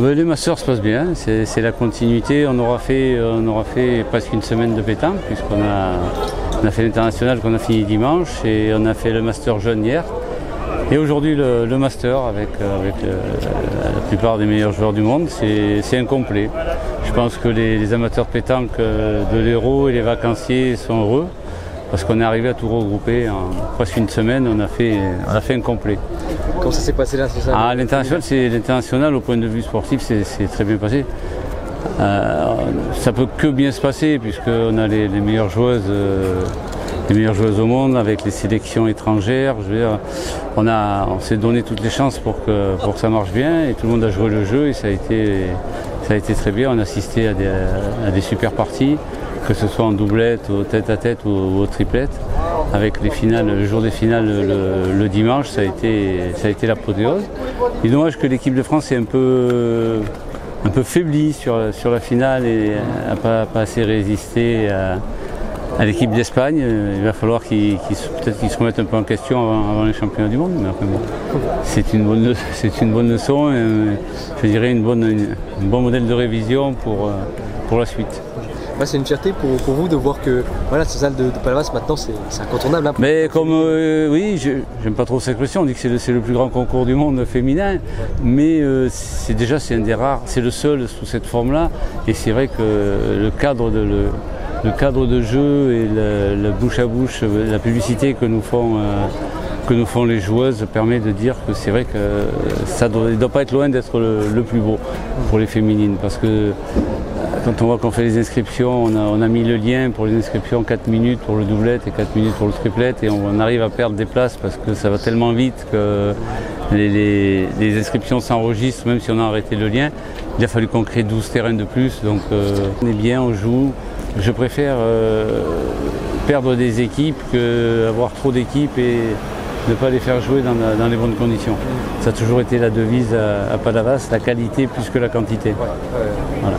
Les Masters se passent bien, c'est la continuité. On aura fait presque une semaine de pétanque puisqu'on a fait l'international qu'on a fini dimanche et on a fait le Master jeune hier. Et aujourd'hui le Master avec la plupart des meilleurs joueurs du monde, c'est incomplet. Je pense que les amateurs de pétanque de l'Hérault et les vacanciers sont heureux parce qu'on est arrivé à tout regrouper en presque une semaine, on a fait un complet. Comment ça s'est passé là, c'est ça? L'international au point de vue sportif, c'est très bien passé. Ça peut que bien se passer puisqu'on a les meilleures joueuses au monde avec les sélections étrangères. Je veux dire, on s'est donné toutes les chances pour que ça marche bien et tout le monde a joué le jeu et ça a été très bien. On a assisté à des super parties, que ce soit en doublette, au tête-à-tête ou au triplette. Avec les finales, le jour des finales le dimanche, ça a été l'apothéose. Il est dommage que l'équipe de France est un peu faiblie sur la finale et n'a pas assez résisté à l'équipe d'Espagne. Il va falloir peut-être qu'ils se remettent un peu en question avant les championnats du monde. Mais après, bon, c'est une bonne leçon, et, je dirais un bon modèle de révision pour la suite. C'est une fierté pour vous de voir que voilà, cette salle de Palavas maintenant c'est incontournable. Hein. Mais comme oui, j'aime pas trop cette question, on dit que c'est le plus grand concours du monde féminin, mais c'est un des rares, c'est le seul sous cette forme-là, et c'est vrai que le cadre de jeu et la bouche à bouche, la publicité que nous font les joueuses permet de dire que c'est vrai que ça ne doit pas être loin d'être le plus beau pour les féminines, parce que quand on voit qu'on fait les inscriptions, on a mis le lien pour les inscriptions 4 minutes pour le doublette et 4 minutes pour le triplette, et on arrive à perdre des places parce que ça va tellement vite que les inscriptions s'enregistrent même si on a arrêté le lien. Il a fallu qu'on crée 12 terrains de plus, donc on est bien, on joue. Je préfère perdre des équipes qu'avoir trop d'équipes et ne pas les faire jouer dans les bonnes conditions. Ça a toujours été la devise à Palavas, la qualité plus que la quantité. Voilà.